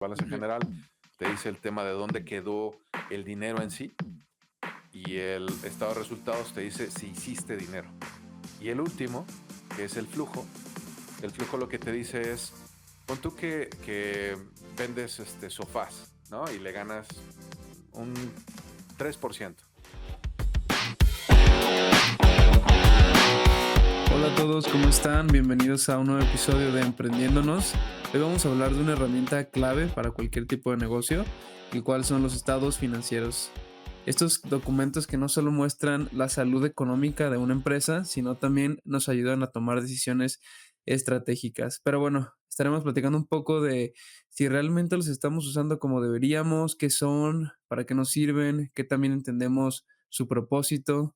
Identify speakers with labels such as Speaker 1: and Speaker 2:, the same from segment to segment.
Speaker 1: balance general, te dice el tema de dónde quedó el dinero en sí, y el estado de resultados te dice si hiciste dinero. Y el último, que es el flujo lo que te dice es, pon tú que vendes sofás, ¿no? Y le ganas un 3%.
Speaker 2: Hola a todos, ¿cómo están? Bienvenidos a un nuevo episodio de Emprendiéndonos. Hoy vamos a hablar de una herramienta clave para cualquier tipo de negocio, el cual son los estados financieros. Estos documentos que no solo muestran la salud económica de una empresa, sino también nos ayudan a tomar decisiones estratégicas. Pero bueno, estaremos platicando un poco de si realmente los estamos usando como deberíamos, qué son, para qué nos sirven, qué también entendemos su propósito.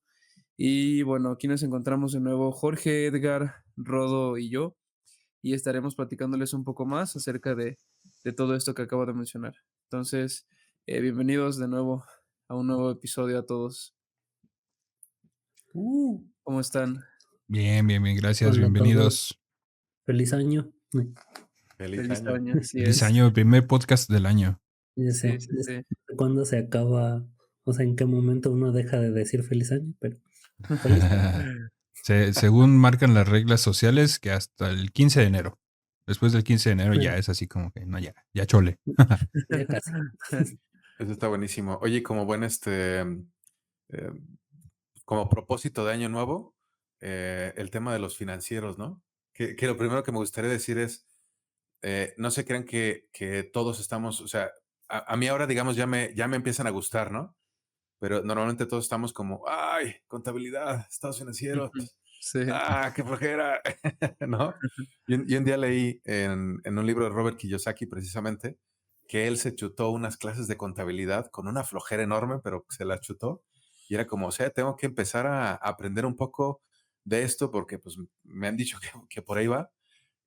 Speaker 2: Y bueno, aquí nos encontramos de nuevo Jorge, Edgar, Rodo y yo, y estaremos platicándoles un poco más acerca de todo esto que acabo de mencionar. Entonces, bienvenidos de nuevo a un nuevo episodio a todos. ¿Cómo están?
Speaker 3: Bien, gracias,
Speaker 4: Hola a todos,
Speaker 3: bienvenidos.
Speaker 4: feliz año.
Speaker 1: Feliz
Speaker 2: Feliz
Speaker 1: año.
Speaker 2: año, así
Speaker 3: Feliz
Speaker 2: es.
Speaker 3: año, el primer podcast del año.
Speaker 4: Ya
Speaker 2: Sí,
Speaker 4: sé,
Speaker 2: sí, sí.
Speaker 4: cuándo se acaba, o sea, en qué momento uno deja de decir feliz año, pero feliz año.
Speaker 3: Según marcan las reglas sociales, que hasta el 15 de enero. Después del 15 de enero ya
Speaker 4: Bueno,
Speaker 3: es así como que, no, ya chole.
Speaker 4: ya casi.
Speaker 1: Eso está buenísimo. Oye, como buen como propósito de año nuevo, el tema de los financieros, ¿no? Que lo primero que me gustaría decir es, no se crean que todos estamos, o sea, a mí ahora, digamos, ya me empiezan a gustar, ¿no? Pero normalmente todos estamos como, ay, contabilidad, estados financieros,
Speaker 2: Sí.
Speaker 1: qué flojera, ¿no? Y un día leí en un libro de Robert Kiyosaki precisamente que él se chutó unas clases de contabilidad con una flojera enorme, pero se las chutó. Y era como, o sea, tengo que empezar a aprender un poco de esto porque pues me han dicho que por ahí va.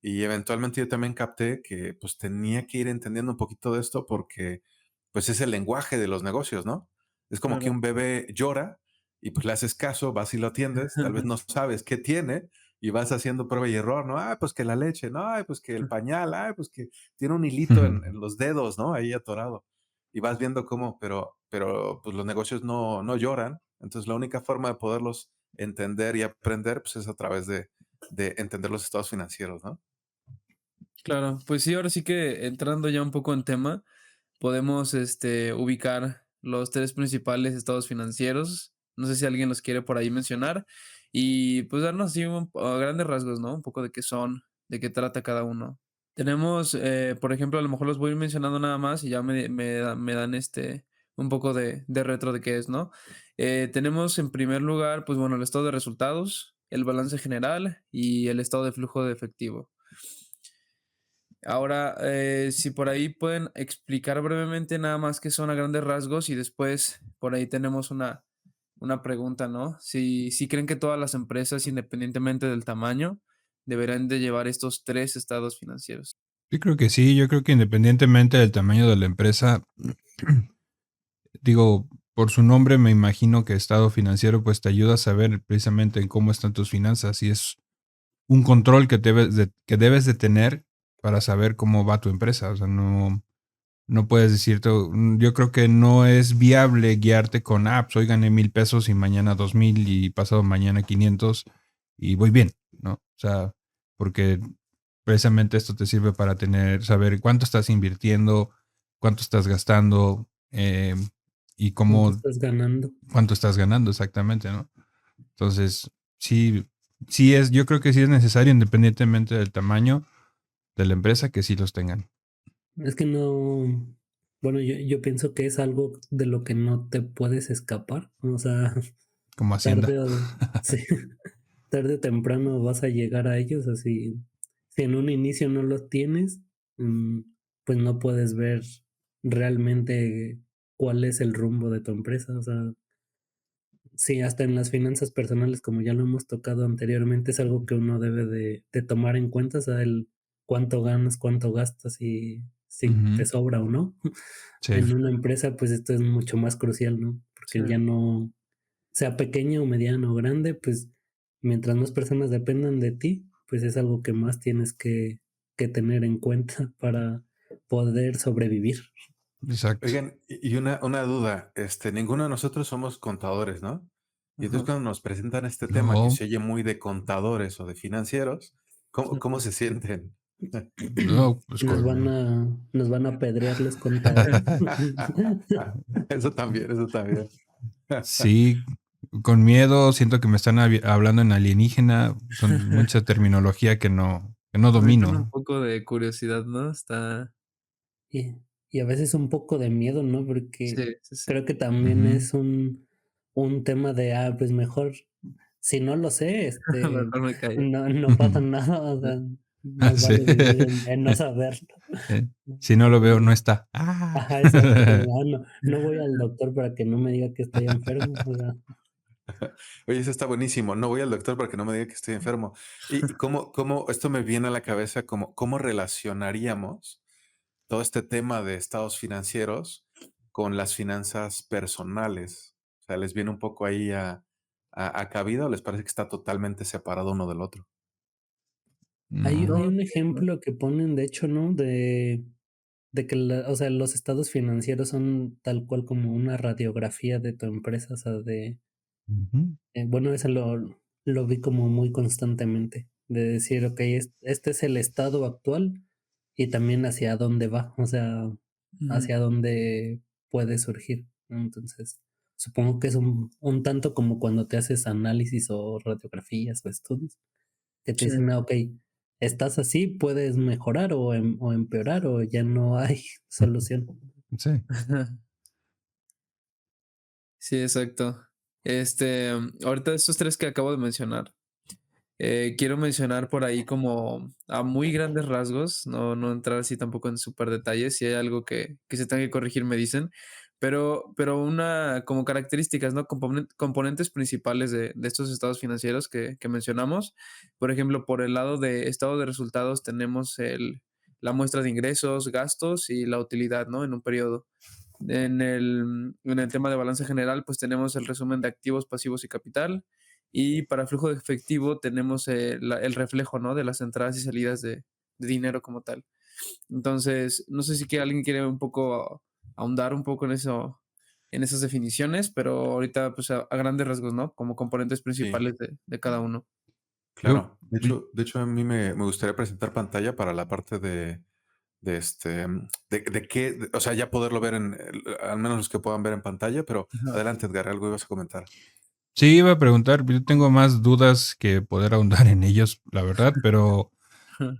Speaker 1: Y eventualmente yo también capté que pues tenía que ir entendiendo un poquito de esto porque pues es el lenguaje de los negocios, ¿no? Es como que
Speaker 2: Claro.
Speaker 1: un bebé llora y pues le haces caso, vas y lo atiendes, tal vez no sabes qué tiene y vas haciendo prueba y error, ¿no? Pues que la leche, ¿no? Pues que el pañal, pues que tiene un hilito en los dedos, ¿no? Ahí atorado. Y vas viendo cómo, pero pues los negocios no lloran. Entonces la única forma de poderlos entender y aprender pues es a través de entender los estados financieros, ¿no?
Speaker 2: Claro, pues sí, ahora sí que entrando ya un poco en tema, podemos ubicar los tres principales estados financieros. No sé si alguien los quiere por ahí mencionar y pues darnos así a grandes rasgos, ¿no? Un poco de qué son, de qué trata cada uno. Tenemos, por ejemplo, a lo mejor los voy a ir mencionando nada más y ya me dan un poco de retro de qué es, ¿no? Tenemos en primer lugar, pues bueno, el estado de resultados, el balance general y el estado de flujo de efectivo. Ahora, si por ahí pueden explicar brevemente nada más qué son a grandes rasgos y después por ahí tenemos una pregunta, ¿no? Si creen que todas las empresas, independientemente del tamaño, deberán de llevar estos tres estados financieros.
Speaker 3: Yo creo que sí, yo creo que independientemente del tamaño de la empresa, digo, por su nombre me imagino que estado financiero pues te ayuda a saber precisamente en cómo están tus finanzas y es un control que debes de tener para saber cómo va tu empresa. O sea, no puedes decirte, yo creo que no es viable guiarte con apps, hoy gané 1,000 pesos y mañana 2,000 y pasado mañana 500 y voy bien, ¿no? O sea, porque precisamente esto te sirve para saber cuánto estás invirtiendo, cuánto estás gastando y
Speaker 4: ¿Cuánto
Speaker 3: cómo,
Speaker 4: estás ganando?
Speaker 3: cuánto estás ganando exactamente, ¿no? Entonces, sí, yo creo que sí es necesario, independientemente del tamaño de la empresa, que sí los tengan.
Speaker 4: Es que no, bueno, yo pienso que es algo de lo que no te puedes escapar, o sea,
Speaker 3: Como Hacienda.
Speaker 4: tarde o, sí, tarde o temprano vas a llegar a ellos, así, si en un inicio no los tienes, mm, pues no puedes ver realmente cuál es el rumbo de tu empresa, o sea, sí, hasta en las finanzas personales, como ya lo hemos tocado anteriormente, es algo que uno debe de tomar en cuenta, o sea, el cuánto ganas, cuánto gastas y si te
Speaker 3: Ujú.
Speaker 4: sobra o no.
Speaker 3: Sí.
Speaker 4: En una empresa, pues esto es mucho más crucial, ¿no?
Speaker 2: Sí,
Speaker 4: Porque ya no, sea pequeño o mediano o grande, pues mientras más personas dependan de ti, pues es algo que más tienes que tener en cuenta poder sobrevivir.
Speaker 3: Exacto.
Speaker 1: Oigan, y una duda, ninguno de nosotros somos contadores, ¿no? Y entonces
Speaker 2: Ajá.
Speaker 1: cuando nos presentan este tema que
Speaker 3: No,
Speaker 1: se oye muy de contadores o de financieros, ¿cómo se sienten?
Speaker 3: no, pues
Speaker 4: Nos van a apedrear los contadores.
Speaker 1: Eso también, eso también.
Speaker 3: sí, con miedo, siento que me están hablando en alienígena, son mucha terminología que no
Speaker 2: También con un
Speaker 3: domino.
Speaker 2: poco de curiosidad, ¿no? Está.
Speaker 4: Y, y a veces un poco de miedo, ¿no?
Speaker 2: Sí,
Speaker 4: Porque
Speaker 2: sí, sí.
Speaker 4: creo que también
Speaker 3: Ujú.
Speaker 4: es un tema de, pues mejor, si no lo sé,
Speaker 2: Mejor me callo.
Speaker 4: no pasa nada, o sea, más
Speaker 3: Sí.
Speaker 4: vale vivir en no saberlo.
Speaker 3: Eh, si no lo veo, no está.
Speaker 4: Ajá, exacto, como, no voy al doctor para que no me diga que estoy enfermo, o sea,
Speaker 1: Oye, eso está buenísimo. No voy al doctor para que no me diga que estoy enfermo. Y cómo esto me viene a la cabeza, cómo relacionaríamos todo este tema de estados financieros con las finanzas personales. O sea, ¿les viene un poco ahí a cabida o les parece que está totalmente separado uno del otro?
Speaker 4: hay
Speaker 3: No.
Speaker 4: un
Speaker 2: No,
Speaker 4: ejemplo que ponen, de hecho, ¿no? De que o sea, los estados financieros son tal cual como una radiografía de tu empresa, o sea,
Speaker 3: Ujú.
Speaker 4: bueno, eso lo vi como muy constantemente, de decir, okey, este es el estado actual y también hacia dónde va, o sea,
Speaker 2: ujú.
Speaker 4: hacia dónde puede surgir, ¿no? Entonces, supongo que es un tanto como cuando te haces análisis o radiografías o estudios, que te
Speaker 2: Sí.
Speaker 4: dicen: okey, estás así, puedes mejorar o empeorar o ya no hay solución".
Speaker 3: Sí.
Speaker 2: Sí, exacto. Ahorita estos 3 que acabo de mencionar, quiero mencionar por ahí como a muy grandes rasgos, no entrar así tampoco en súper detalles, si hay algo que se tenga que corregir, me dicen, pero una como características, ¿no? Componentes principales de estos estados financieros que mencionamos. Por ejemplo, por el lado de estado de resultados tenemos la muestra de ingresos, gastos y la utilidad, ¿no? En un periodo. En el tema de balance general, pues tenemos el resumen de activos, pasivos y capital. Y para flujo de efectivo tenemos el reflejo, ¿no? De las entradas y salidas de dinero como tal. Entonces, no sé si que alguien quiere un poco ahondar un poco en eso, en esas definiciones, pero ahorita, pues a grandes rasgos, ¿no? Como componentes
Speaker 1: Sí,
Speaker 2: principales de cada uno.
Speaker 3: Yo,
Speaker 1: claro. De hecho, a mí me gustaría presentar pantalla para la parte de qué, o sea, ya poderlo ver al menos los que puedan ver en pantalla, pero
Speaker 2: Ajá.
Speaker 1: adelante, Edgar, algo ibas a comentar.
Speaker 3: sí, iba a preguntar, yo tengo más dudas que poder ahondar en ellos, la verdad, pero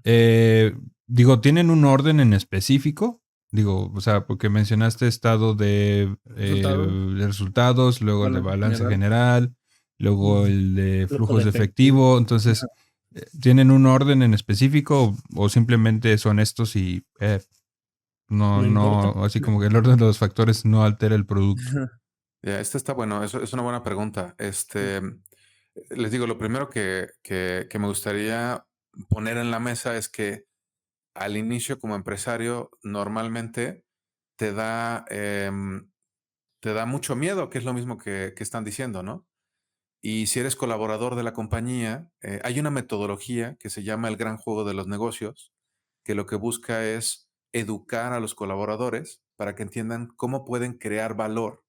Speaker 3: eh, digo, ¿tienen un orden en específico? Digo, o sea, porque mencionaste estado
Speaker 2: Resultados,
Speaker 3: de resultados, luego el de
Speaker 2: balance
Speaker 3: balance
Speaker 2: general.
Speaker 3: general, luego
Speaker 4: Ujú.
Speaker 3: el de
Speaker 4: Flujo de
Speaker 3: flujos de
Speaker 4: efectivo,
Speaker 3: efectivo.
Speaker 2: Ajá.
Speaker 3: Entonces, ¿tienen un orden en específico o simplemente son estos y
Speaker 4: no importa.
Speaker 3: no, así como que el orden de los factores no altera el producto?
Speaker 1: Ya, este está bueno, eso es una buena pregunta. Les digo, lo primero que me gustaría poner en la mesa es que al inicio como empresario normalmente te da, te da mucho miedo, que es lo mismo que están diciendo, ¿no? Y si eres colaborador de la compañía, hay una metodología que se llama el gran juego de los negocios, que lo que busca es educar a los colaboradores para que entiendan cómo pueden crear valor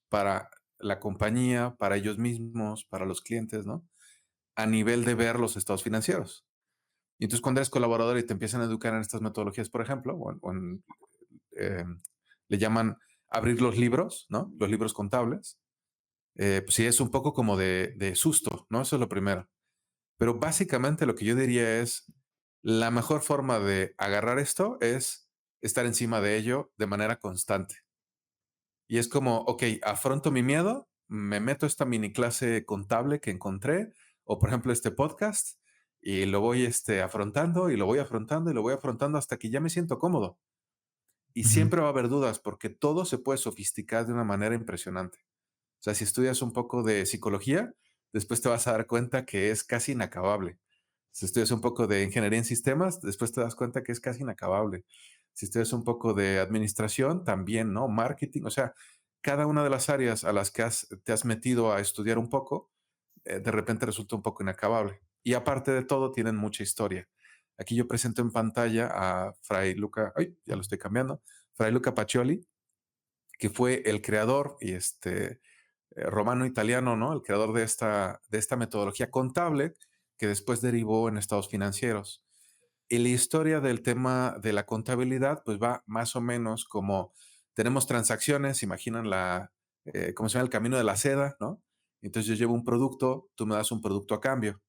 Speaker 1: para la compañía, para ellos mismos, para los clientes, ¿no? A nivel de ver los estados financieros. Y entonces cuando eres colaborador y te empiezan a educar en estas metodologías, por ejemplo, eh, le llaman abrir los libros, ¿no? Los libros contables. Pues sí, es un poco como de susto, ¿no? Eso es lo primero. Pero básicamente lo que yo diría es, la mejor forma de agarrar esto es estar encima de ello de manera constante. Y es como, ok, afronto mi miedo, me meto a esta mini clase contable que encontré, o por ejemplo este podcast, y lo voy afrontando y lo voy afrontando y lo voy afrontando hasta que ya me siento cómodo. Y
Speaker 3: Ujú,
Speaker 1: siempre va a haber dudas porque todo se puede sofisticar de una manera impresionante. O sea, si estudias un poco de psicología, después te vas a dar cuenta que es casi inacabable. Si estudias un poco de ingeniería en sistemas, después te das cuenta que es casi inacabable. Si estudias un poco de administración, también, ¿no? Marketing, o sea, cada una de las áreas a las que te has metido a estudiar un poco, de repente resulta un poco inacabable. Y aparte de todo, tienen mucha historia. Aquí yo presento en pantalla a Fray Luca, ay, ya lo estoy cambiando, Fray Luca Pacioli, que fue el creador y romano-italiano, ¿no? El creador de esta metodología contable que después derivó en estados financieros. Y la historia del tema de la contabilidad, pues va más o menos como tenemos transacciones, imaginan ¿cómo se llama? El camino de la seda, ¿no? Entonces yo llevo un producto, tú me das un producto a cambio,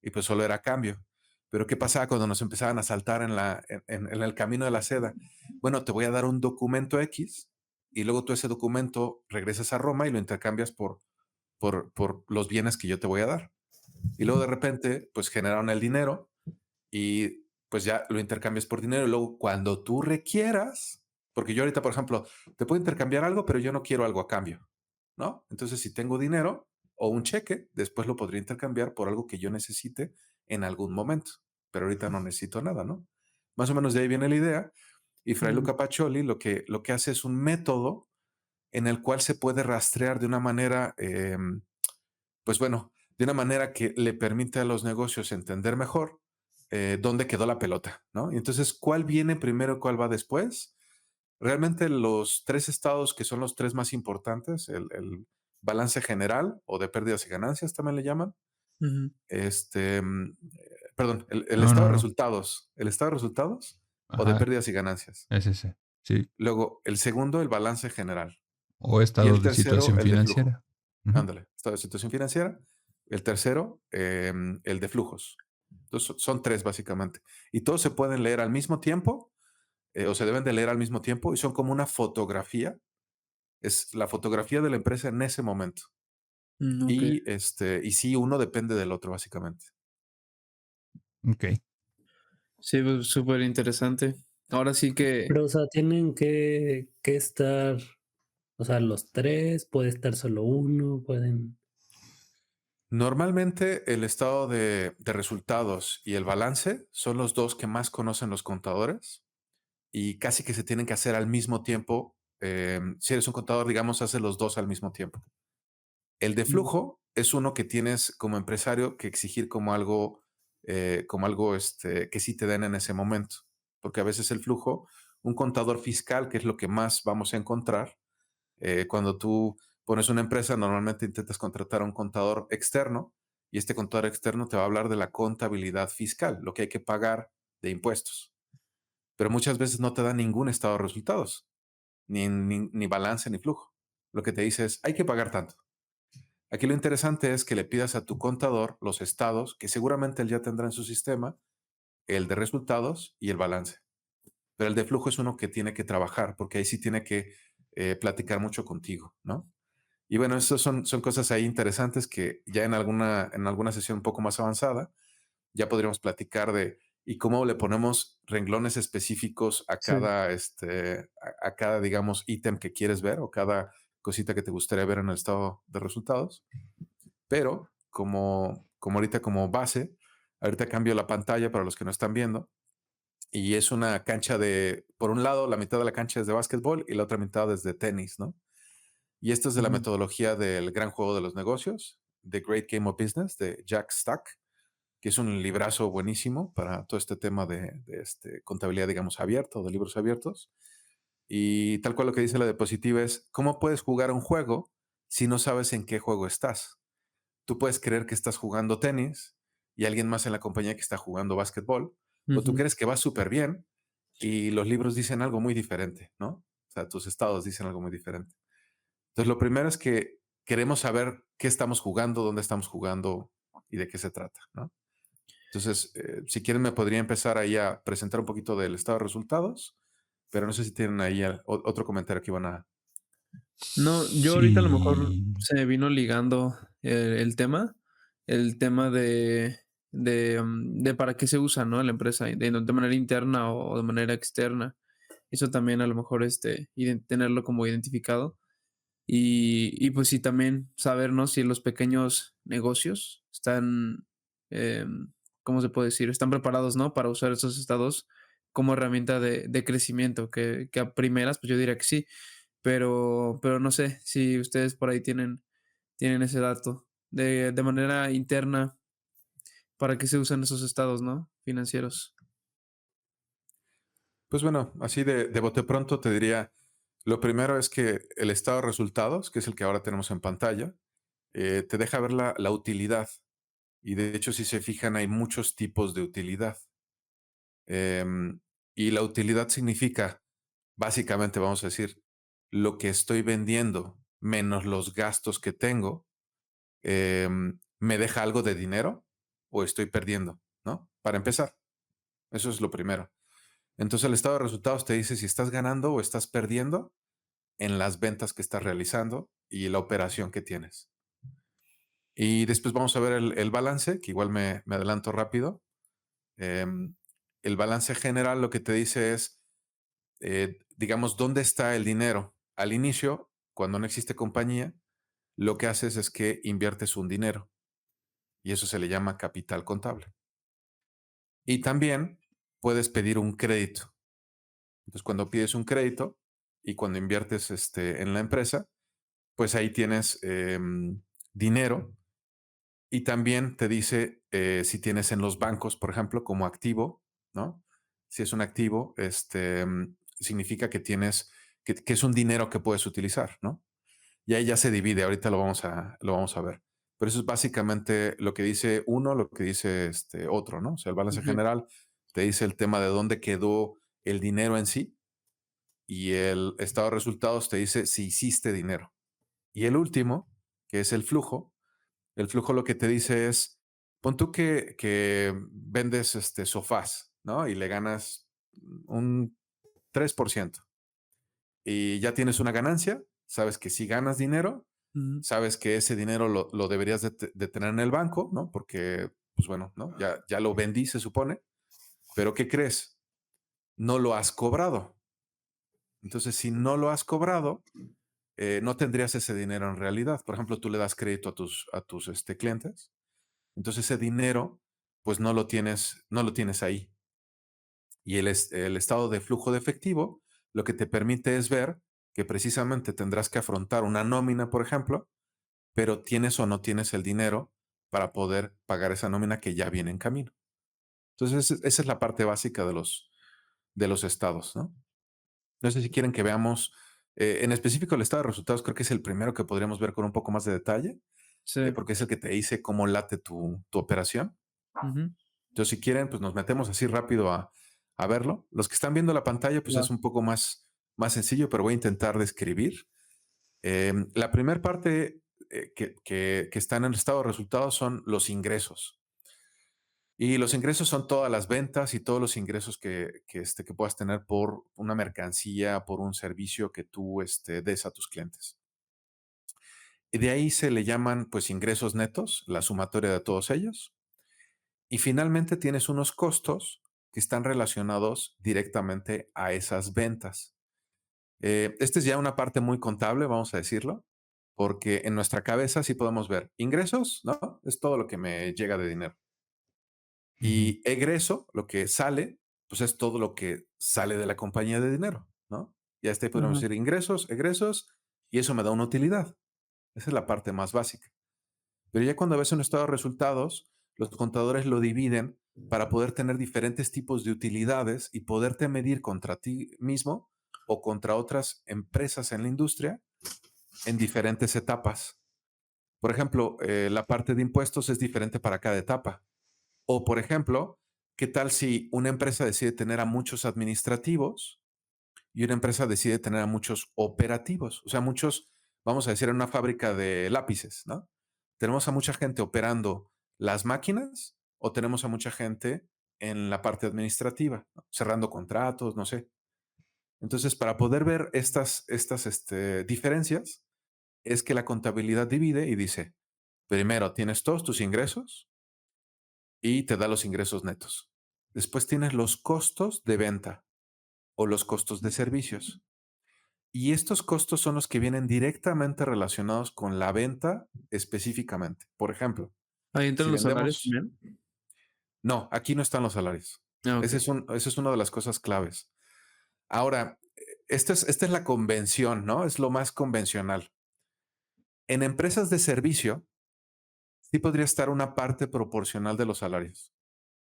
Speaker 1: y pues solo era cambio. Pero ¿qué pasaba cuando nos empezaban a saltar en el camino de la seda? Bueno, te voy a dar un documento X y luego tú ese documento regresas a Roma y lo intercambias por los bienes que yo te voy a dar. Y luego de repente, pues generaron el dinero y pues ya lo intercambias por dinero y luego cuando tú requieras, porque yo ahorita, por ejemplo, te puedo intercambiar algo, pero yo no quiero algo a cambio, ¿no? Entonces, si tengo dinero o un cheque, después lo podría intercambiar por algo que yo necesite en algún momento, pero ahorita no necesito nada, ¿no? Más o menos de ahí viene la idea. Y Fray
Speaker 4: Mm,
Speaker 1: Luca Pacioli lo que hace es un método en el cual se puede rastrear de una manera, pues bueno, de una manera que le permite a los negocios entender mejor dónde quedó la pelota, ¿no? Y entonces, ¿cuál viene primero, cuál va después? Realmente los tres estados que son los tres más importantes, el balance general o de pérdidas y ganancias también le llaman,
Speaker 2: Ujú.
Speaker 1: perdón, el
Speaker 3: No,
Speaker 1: estado
Speaker 3: no,
Speaker 1: de
Speaker 3: no.
Speaker 1: resultados, el estado de resultados o de
Speaker 3: Ajá,
Speaker 1: pérdidas y ganancias.
Speaker 3: es ese. Sí.
Speaker 1: Luego, el segundo, el balance general.
Speaker 3: O
Speaker 1: Y
Speaker 3: estado
Speaker 1: el
Speaker 3: de
Speaker 1: tercero,
Speaker 3: situación
Speaker 1: el de flujo.
Speaker 3: financiera. Ujú.
Speaker 1: Ándale, estado de situación financiera. El tercero, el de flujos. Entonces, son tres básicamente. Y todos se pueden leer al mismo tiempo, o se deben de leer al mismo tiempo, y son como una fotografía. Es la fotografía de la empresa en ese momento.
Speaker 2: Ok.
Speaker 1: Y sí, uno depende del otro, básicamente.
Speaker 3: Ok.
Speaker 2: Sí, pues, súper interesante. Ahora sí que
Speaker 4: pero, o sea, tienen que estar, o sea, los 3, puede estar solo uno, pueden
Speaker 1: Normalmente el estado de resultados y el balance son los dos que más conocen los contadores y casi que se tienen que hacer al mismo tiempo. Si eres un contador, digamos, hace los dos al mismo tiempo. El de
Speaker 4: mm,
Speaker 1: flujo es uno que tienes como empresario que exigir como algo que sí te den en ese momento. Porque a veces el flujo, un contador fiscal, que es lo que más vamos a encontrar, cuando tú pones una empresa, normalmente intentas contratar a un contador externo y este contador externo te va a hablar de la contabilidad fiscal, lo que hay que pagar de impuestos. Pero muchas veces no te da ningún estado de resultados, ni balance ni flujo. Lo que te dice es, hay que pagar tanto. Aquí lo interesante es que le pidas a tu contador los estados, que seguramente él ya tendrá en su sistema, el de resultados y el balance. Pero el de flujo es uno que tiene que trabajar, porque ahí sí tiene que platicar mucho contigo, ¿no? Y bueno, eso son cosas ahí interesantes que ya en alguna sesión un poco más avanzada ya podríamos platicar de y cómo le ponemos renglones específicos a
Speaker 2: sí,
Speaker 1: cada, digamos, ítem que quieres ver o cada cosita que te gustaría ver en el estado de resultados. Pero como ahorita como base, ahorita cambio la pantalla para los que no están viendo y es una cancha por un lado, la mitad de la cancha es de básquetbol y la otra mitad es de tenis, ¿no? Y esto es de la
Speaker 4: ujú.
Speaker 1: metodología del gran juego de los negocios, The Great Game of Business, de Jack Stack, que es un librazo buenísimo para todo este tema de contabilidad, digamos, abierto, de libros abiertos. Y tal cual lo que dice la diapositiva es, ¿cómo puedes jugar un juego si no sabes en qué juego estás? Tú puedes creer que estás jugando tenis y alguien más en la compañía que está jugando básquetbol, o tú
Speaker 2: ujú.
Speaker 1: crees que vas súper bien y los libros dicen algo muy diferente, ¿no? O sea, tus estados dicen algo muy diferente. Entonces, lo primero es que queremos saber qué estamos jugando, dónde estamos jugando y de qué se trata, ¿no? Entonces, si quieren, me podría empezar ahí a presentar un poquito del estado de resultados, pero no sé si tienen ahí otro comentario que iban a...
Speaker 2: No, yo ahorita a lo mejor
Speaker 3: Sí.
Speaker 2: se me vino ligando el tema de para qué se usa, ¿no? La empresa, de manera interna o de manera externa. Eso también a lo mejor, tenerlo como identificado. Y pues sí, también saber, ¿no? Si los pequeños negocios están, ¿cómo se puede decir? Están preparados, ¿no? Para usar esos estados como herramienta de crecimiento, que a primeras, pues yo diría que sí, pero no sé si ustedes por ahí tienen ese dato de manera interna, ¿para qué se usan esos estados, no? Financieros.
Speaker 1: Pues bueno, así de bote pronto te diría, lo primero es que el estado de resultados, que es el que ahora tenemos en pantalla, te deja ver la utilidad. Y de hecho, si se fijan, hay muchos tipos de utilidad. Em, y la utilidad significa, básicamente, vamos a decir, lo que estoy vendiendo menos los gastos que tengo, ¿me deja algo de dinero o estoy perdiendo? ¿No? Para empezar, eso es lo primero. Entonces el estado de resultados te dice si estás ganando o estás perdiendo en las ventas que estás realizando y la operación que tienes. Y después vamos a ver el balance, que igual me adelanto rápido. Em, el balance general lo que te dice es, digamos, dónde está el dinero. Al inicio, cuando no existe compañía, lo que haces es que inviertes un dinero y eso se le llama capital contable. Y también puedes pedir un crédito. Entonces, cuando pides un crédito y cuando inviertes en la empresa, pues ahí tienes dinero y también te dice si tienes en los bancos, por ejemplo, como activo, ¿no? Si es un activo, significa que tienes, que es un dinero que puedes utilizar, ¿no? Y ahí ya se divide, ahorita lo vamos a ver. Pero eso es básicamente lo que dice uno, lo que dice este otro, ¿no? O sea, el balance
Speaker 2: Ujú.
Speaker 1: general te dice el tema de dónde quedó el dinero en sí y el estado de resultados te dice si hiciste dinero. Y el último, que es el flujo lo que te dice es, pon tú que vendes sofás, ¿no? Y le ganas un 3% y ya tienes una ganancia, sabes que si ganas dinero,
Speaker 2: Ujú.
Speaker 1: sabes que ese dinero lo deberías de tener en el banco, ¿no? Porque, pues bueno, ¿no? Ya lo vendí, se supone, pero ¿qué crees? No lo has cobrado. Entonces, si no lo has cobrado, no tendrías ese dinero en realidad. Por ejemplo, tú le das crédito a tus clientes, entonces ese dinero, pues no lo tienes ahí. Y el estado de flujo de efectivo lo que te permite es ver que precisamente tendrás que afrontar una nómina, por ejemplo, pero tienes o no tienes el dinero para poder pagar esa nómina que ya viene en camino. Entonces, esa es la parte básica de los estados, ¿no? No sé si quieren que veamos, en específico el estado de resultados, creo que es el primero que podríamos ver con un poco más de detalle,
Speaker 2: Sí.
Speaker 1: porque es el que te dice cómo late tu operación.
Speaker 2: Ujú.
Speaker 1: Entonces, si quieren, pues nos metemos así rápido a verlo. Los que están viendo la pantalla, pues
Speaker 2: Va.
Speaker 1: es un poco más sencillo, pero voy a intentar describir. La primera parte que está en el estado de resultados son los ingresos. Y los ingresos son todas las ventas y todos los ingresos que puedas tener por una mercancía, por un servicio que tú des a tus clientes. Y de ahí se le llaman pues ingresos netos, la sumatoria de todos ellos. Y finalmente tienes unos costos que están relacionados directamente a esas ventas. Esta es ya una parte muy contable, vamos a decirlo, porque en nuestra cabeza sí podemos ver ingresos, ¿no? Es todo lo que me llega de dinero.
Speaker 3: Ujú.
Speaker 1: Y egreso, lo que sale, pues es todo lo que sale de la compañía de dinero, ¿no? Y a podemos
Speaker 2: Ajá.
Speaker 1: decir ingresos, egresos, y eso me da una utilidad. Esa es la parte más básica. Pero ya cuando ves un estado de resultados, los contadores lo dividen para poder tener diferentes tipos de utilidades y poderte medir contra ti mismo o contra otras empresas en la industria en diferentes etapas. Por ejemplo, la parte de impuestos es diferente para cada etapa. O, por ejemplo, ¿qué tal si una empresa decide tener a muchos administrativos y una empresa decide tener a muchos operativos? O sea, muchos, vamos a decir, en una fábrica de lápices, ¿no? Tenemos a mucha gente operando las máquinas o tenemos a mucha gente en la parte administrativa, ¿no? Cerrando contratos, no sé. Entonces, para poder ver estas diferencias, es que la contabilidad divide y dice, primero tienes todos tus ingresos y te da los ingresos netos. Después tienes los costos de venta o los costos de servicios. Y estos costos son los que vienen directamente relacionados con la venta específicamente. Por ejemplo,
Speaker 2: Ahí
Speaker 1: si
Speaker 2: entran los salarios
Speaker 1: vendemos...
Speaker 2: también.
Speaker 1: No, aquí no están los salarios.
Speaker 2: Ah,
Speaker 1: Ese
Speaker 2: ok.
Speaker 1: es esa es una de las cosas claves. Ahora, esta es la convención, ¿no? Es lo más convencional. En empresas de servicio, sí podría estar una parte proporcional de los salarios.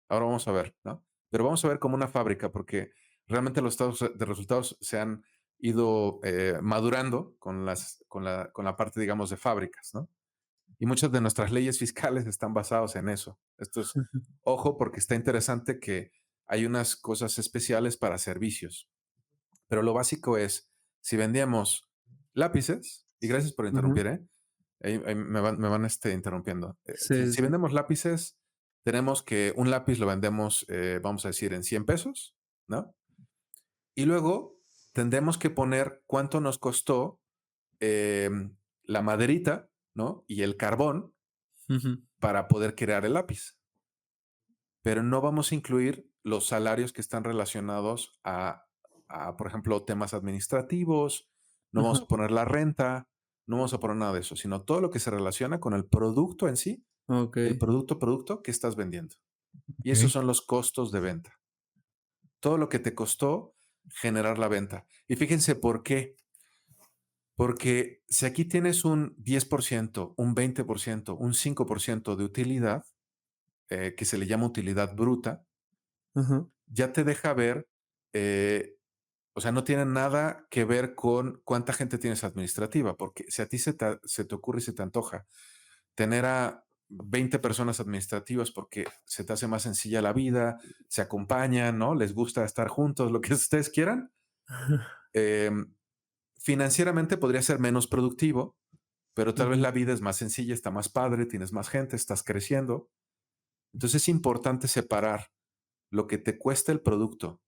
Speaker 1: Ahora vamos a ver, ¿no? Pero vamos a ver como una fábrica, porque realmente los estados de resultados se han ido madurando con la parte, digamos, de fábricas, ¿no? Y muchas de nuestras leyes fiscales están basadas en eso. Esto es, ojo, porque está interesante que hay unas cosas especiales para servicios, pero lo básico es, si vendíamos lápices, y gracias por
Speaker 2: Ujú.
Speaker 1: interrumpir, ¿eh? Ahí me van interrumpiendo.
Speaker 2: Sí,
Speaker 1: Si
Speaker 2: sí.
Speaker 1: vendemos lápices, tenemos que un lápiz lo vendemos, vamos a decir, en 100 pesos, ¿no? Y luego tendremos que poner cuánto nos costó la maderita, ¿no? Y el carbón
Speaker 2: Ujú.
Speaker 1: para poder crear el lápiz. Pero no vamos a incluir los salarios que están relacionados por ejemplo, temas administrativos, no
Speaker 2: Ajá.
Speaker 1: vamos a poner la renta, no vamos a poner nada de eso, sino todo lo que se relaciona con el producto en sí, el
Speaker 2: Okey.
Speaker 1: producto que estás vendiendo. Y esos
Speaker 3: Ok.
Speaker 1: son los costos de venta. Todo lo que te costó generar la venta. Y fíjense por qué. Porque si aquí tienes un 10%, un 20%, un 5% de utilidad, que se le llama utilidad bruta,
Speaker 2: Ajá.
Speaker 1: ya te deja ver, eh, o sea, no tiene nada que ver con cuánta gente tienes administrativa, porque si a ti se te ocurre y se te antoja tener a 20 personas administrativas porque se te hace más sencilla la vida, se acompañan, ¿no? Les gusta estar juntos, lo que ustedes quieran. em, Financieramente podría ser menos productivo, pero tal vez
Speaker 2: Ujú.
Speaker 1: la vida es más sencilla, está más padre, tienes más gente, estás creciendo. Entonces es importante separar lo que te cuesta el producto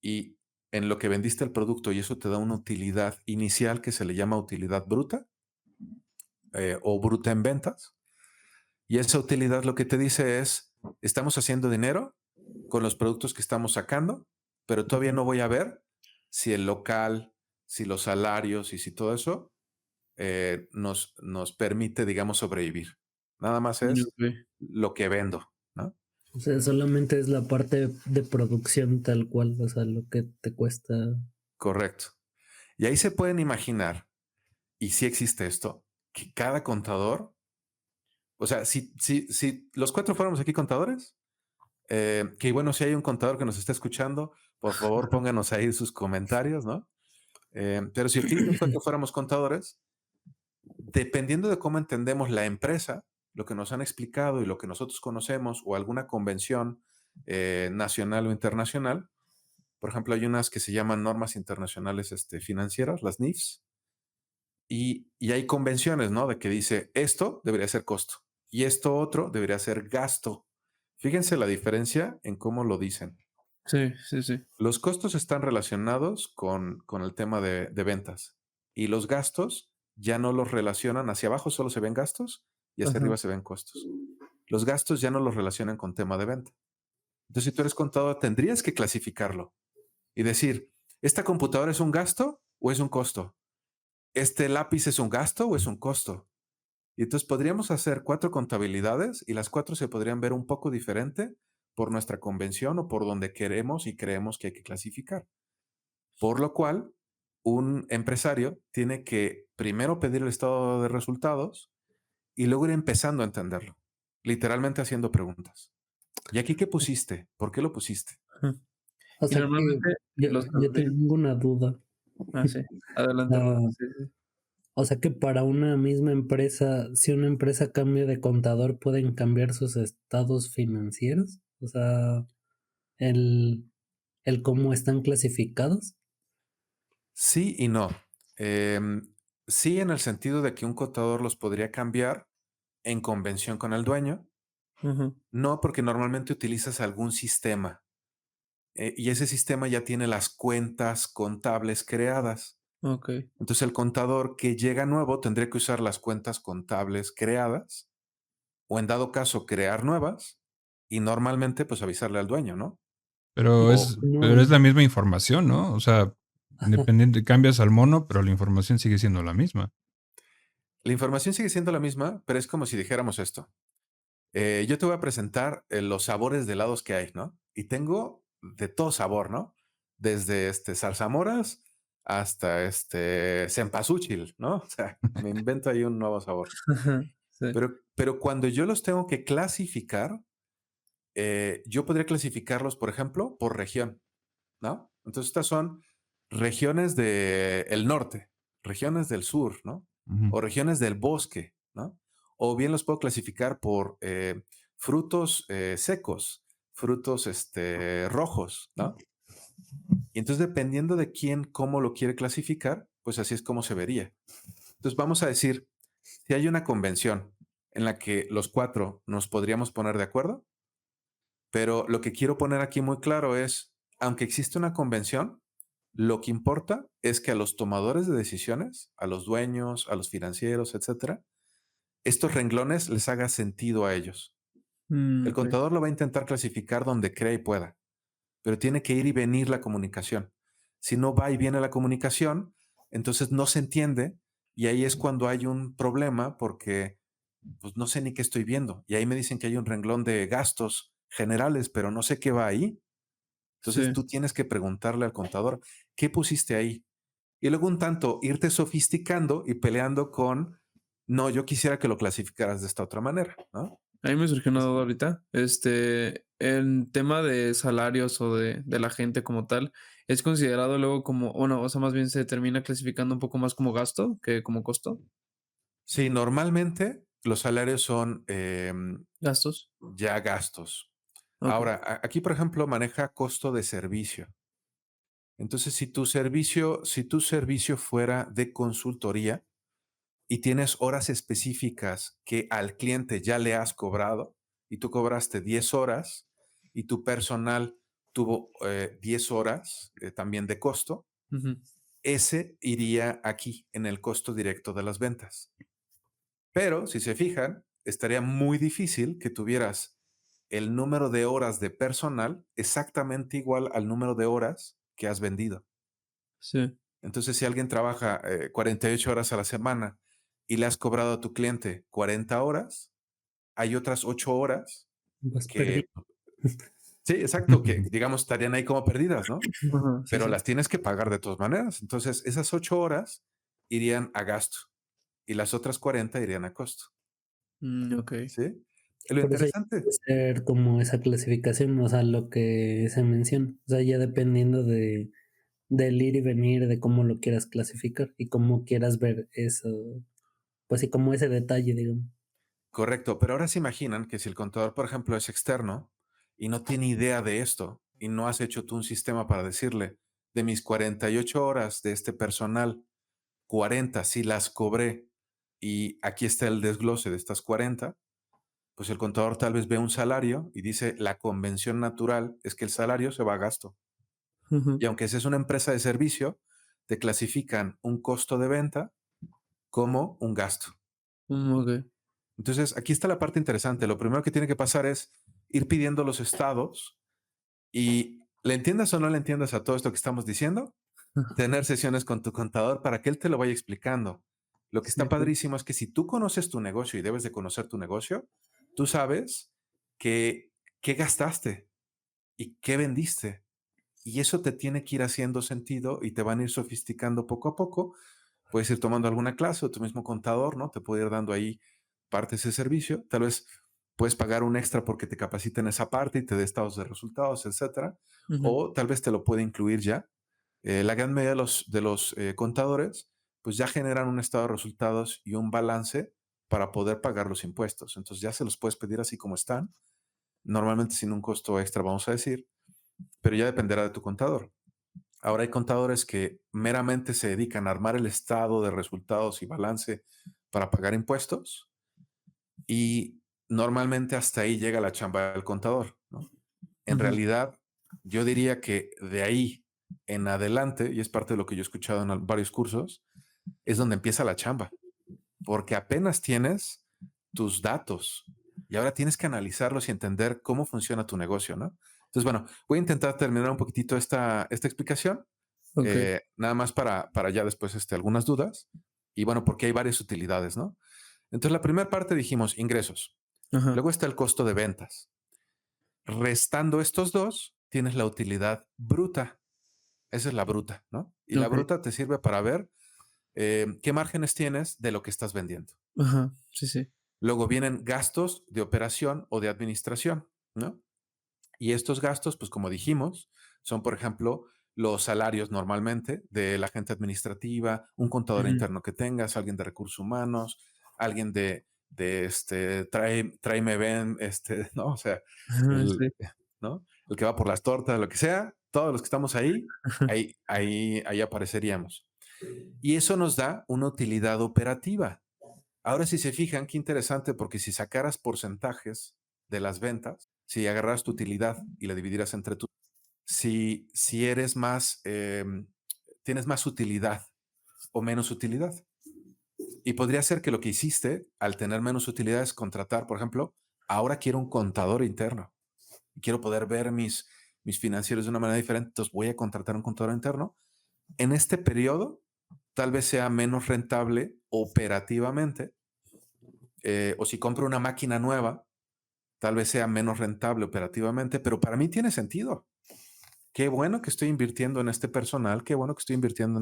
Speaker 1: y en lo que vendiste el producto y eso te da una utilidad inicial que se le llama utilidad bruta o bruta en ventas. Y esa utilidad lo que te dice es, estamos haciendo dinero con los productos que estamos sacando, pero todavía
Speaker 2: Ujú.
Speaker 1: no voy a ver si el local, si los salarios y si todo eso nos permite, digamos, sobrevivir. Nada más es
Speaker 2: Okey.
Speaker 1: lo que vendo, ¿no?
Speaker 4: O sea, solamente es la parte de producción tal cual, o sea, lo que te cuesta.
Speaker 1: Correcto. Y ahí se pueden imaginar, y sí existe esto, que cada contador, o sea, si los cuatro fuéramos aquí contadores, que bueno, si hay un contador que nos está escuchando, por favor pónganos ahí sus comentarios, ¿no? Pero si aquí los cuatro fuéramos contadores, dependiendo de cómo entendemos la empresa, lo que nos han explicado y lo que nosotros conocemos o alguna convención nacional o internacional, por ejemplo, hay unas que se llaman normas internacionales financieras, las NIFs, y hay convenciones, ¿no? De que dice, esto debería ser costo y esto otro debería ser gasto. Fíjense la diferencia en cómo lo dicen.
Speaker 2: Sí, sí, sí.
Speaker 1: Los costos están relacionados con el tema de ventas y los gastos ya no los relacionan. Hacia abajo solo se ven gastos y hacia
Speaker 2: Ajá.
Speaker 1: arriba se ven costos. Los gastos ya no los relacionan con tema de venta. Entonces, si tú eres contador, tendrías que clasificarlo y decir, ¿esta computadora es un gasto o es un costo? ¿Este lápiz es un gasto o es un costo? Y entonces podríamos hacer 4 contabilidades y las 4 se podrían ver un poco diferente por nuestra convención o por donde queremos y creemos que hay que clasificar. Por lo cual, un empresario tiene que primero pedir el estado de resultados y luego ir empezando a entenderlo, literalmente haciendo preguntas. ¿Y aquí qué pusiste? ¿Por qué lo pusiste?
Speaker 2: Ajá.
Speaker 4: O
Speaker 2: Y
Speaker 4: sea que
Speaker 2: normalmente los
Speaker 4: yo tengo una duda.
Speaker 2: sí. Adelante,
Speaker 4: Ah,
Speaker 2: adelante. Sí, sí.
Speaker 4: o sea que para una misma empresa, si una empresa cambia de contador, ¿pueden cambiar sus estados financieros? O sea, el, el cómo están clasificados.
Speaker 1: Sí y no. Sí, en el sentido de que un contador los podría cambiar en convención con el dueño.
Speaker 2: Ujú.
Speaker 1: No, porque normalmente utilizas algún sistema y ese sistema ya tiene las cuentas contables creadas.
Speaker 2: Okey.
Speaker 1: Entonces el contador que llega nuevo tendría que usar las cuentas contables creadas o en dado caso crear nuevas y normalmente pues avisarle al dueño, ¿no?
Speaker 3: Pero
Speaker 1: O
Speaker 3: es, pero es
Speaker 4: No,
Speaker 3: la misma información, ¿no? O sea,
Speaker 4: ajá,
Speaker 3: independiente, cambias al mono, pero la información sigue siendo la misma.
Speaker 1: la información sigue siendo la misma, pero es como si dijéramos esto. Yo te voy a presentar los sabores de helados que hay, ¿no? Y tengo de todo sabor, ¿no? Desde zarzamoras hasta cempasúchil, ¿no? O sea, me invento ahí un nuevo sabor.
Speaker 2: Ajá. Sí.
Speaker 1: Pero cuando yo los tengo que clasificar, yo podría clasificarlos, por ejemplo, por región. ¿no? Entonces estas son regiones del norte, regiones del sur, ¿no?
Speaker 3: Ujú.
Speaker 1: O regiones del bosque, ¿no? O bien los puedo clasificar por frutos secos, frutos rojos, ¿no? Y entonces dependiendo de quién, cómo lo quiere clasificar, pues así es como se vería. Entonces vamos a decir, si hay una convención en la que los cuatro nos podríamos poner de acuerdo, pero lo que quiero poner aquí muy claro es, aunque existe una convención, lo que importa es que a los tomadores de decisiones, a los dueños, a los financieros, etcétera, estos renglones les haga sentido a ellos. El
Speaker 2: Ok.
Speaker 1: contador lo va a intentar clasificar donde crea y pueda, pero tiene que ir y venir la comunicación. Si no va y viene la comunicación, entonces no se entiende y ahí es cuando hay un problema porque pues no sé ni qué estoy viendo. Y ahí me dicen que hay un renglón de gastos generales, pero no sé qué va ahí. Entonces
Speaker 2: Sí.
Speaker 1: tú tienes que preguntarle al contador, ¿qué pusiste ahí? Y luego un tanto irte sofisticando y peleando con, no, yo quisiera que lo clasificaras de esta otra manera, ¿no?
Speaker 2: A mí me surgió una
Speaker 1: Es-
Speaker 2: duda ahorita. En tema de salarios o de la gente como tal, ¿es considerado luego como, bueno, o sea, más bien se termina clasificando un poco más como gasto que como costo?
Speaker 1: Sí, normalmente los salarios son
Speaker 2: Gastos.
Speaker 1: ya gastos.
Speaker 2: Ok.
Speaker 1: Ahora, aquí, por ejemplo, maneja costo de servicio. Entonces, si tu servicio fuera de consultoría y tienes horas específicas que al cliente ya le has cobrado y tú cobraste 10 horas y tu personal tuvo 10 horas también de costo,
Speaker 2: Ujú.
Speaker 1: ese iría aquí en el costo directo de las ventas. Pero si se fijan, estaría muy difícil que tuvieras el número de horas de personal exactamente igual al número de horas que has vendido.
Speaker 2: Sí.
Speaker 1: Entonces, si alguien trabaja 48 horas a la semana y le has cobrado a tu cliente 40 horas, hay otras 8 horas
Speaker 4: Vas perdido.
Speaker 1: que, sí, exacto, que digamos estarían ahí como perdidas, ¿no?
Speaker 2: Ajá, sí,
Speaker 1: Pero
Speaker 2: sí.
Speaker 1: las tienes que pagar de todas maneras. Entonces, esas 8 horas irían a gasto y las otras 40 irían a costo,
Speaker 2: Ok.
Speaker 1: ¿sí? Lo
Speaker 4: Por eso ya
Speaker 1: interesante,
Speaker 4: puede ser como esa clasificación, o sea, lo que se menciona. O sea, ya dependiendo del ir y venir, de cómo lo quieras clasificar y cómo quieras ver eso, pues sí, como ese detalle, digamos.
Speaker 1: correcto, pero ahora se imaginan que si el contador, por ejemplo, es externo y no tiene idea de esto y no has hecho tú un sistema para decirle, de mis 48 horas de este personal, 40 sí las cobré y aquí está el desglose de estas 40, pues el contador tal vez ve un salario y dice, la convención natural es que el salario se va a gasto.
Speaker 2: Ujú.
Speaker 1: Y aunque esa es una empresa de servicio, te clasifican un costo de venta como un gasto.
Speaker 2: Ok.
Speaker 1: Entonces, aquí está la parte interesante. Lo primero que tiene que pasar es ir pidiendo los estados y le entiendas o no le entiendas a todo esto que estamos diciendo, tener sesiones con tu contador para que él te lo vaya explicando. Lo que
Speaker 2: Sí,
Speaker 1: está
Speaker 2: sí.
Speaker 1: padrísimo es que si tú conoces tu negocio y debes de conocer tu negocio, tú sabes que qué gastaste y qué vendiste. Y eso te tiene que ir haciendo sentido y te van a ir sofisticando poco a poco. Puedes ir tomando alguna clase o tu mismo contador, ¿no? Te puede ir dando ahí parte de ese servicio. Tal vez puedes pagar un extra porque te capacita en esa parte y te dé estados de resultados, etcétera.
Speaker 2: Ujú.
Speaker 1: O tal vez te lo puede incluir ya. La gran mayoría de los contadores, pues ya generan un estado de resultados y un balance para poder pagar los impuestos. Entonces ya se los puedes pedir así como están, normalmente sin un costo extra, vamos a decir, pero ya dependerá de tu contador. Ahora hay contadores que meramente se dedican a armar el estado de resultados y balance para pagar impuestos y normalmente hasta ahí llega la chamba del contador, ¿no? En
Speaker 2: Ujú.
Speaker 1: realidad, yo diría que de ahí en adelante, y es parte de lo que yo he escuchado en varios cursos, es donde empieza la chamba, porque apenas tienes tus datos y ahora tienes que analizarlos y entender cómo funciona tu negocio, ¿no? Entonces, bueno, voy a intentar terminar un poquitito esta explicación,
Speaker 2: Ok.
Speaker 1: nada más para ya después algunas dudas, y bueno, porque hay varias utilidades, ¿no? Entonces, la primera parte dijimos ingresos,
Speaker 2: Ajá.
Speaker 1: luego está el costo de ventas. Restando estos dos, tienes la utilidad bruta. Esa es la bruta, ¿no? Y la
Speaker 2: Ok.
Speaker 1: bruta te sirve para ver qué márgenes tienes de lo que estás vendiendo.
Speaker 2: Ajá. Sí, sí.
Speaker 1: Luego vienen gastos de operación o de administración, ¿no? Y estos gastos, pues como dijimos, son, por ejemplo, los salarios normalmente de la gente administrativa, un contador interno que tengas, alguien de recursos humanos, alguien tráeme ven, ¿no? O sea, el,
Speaker 2: Sí.
Speaker 1: ¿no? El que va por las tortas, lo que sea, todos los que estamos ahí apareceríamos. Y eso nos da una utilidad operativa. Ahora, si se fijan, qué interesante, porque si sacaras porcentajes de las ventas, si agarras tu utilidad y la dividieras entre tú, si eres más, tienes más utilidad o menos utilidad. Y podría ser que lo que hiciste al tener menos utilidad es contratar, por ejemplo, ahora quiero un contador interno y quiero poder ver mis financieros de una manera diferente, entonces voy a contratar un contador interno. En este periodo, tal vez sea menos rentable operativamente, o si compro una máquina nueva, tal vez sea menos rentable operativamente, pero para mí tiene sentido. Qué bueno que estoy invirtiendo en este personal, qué bueno que estoy invirtiendo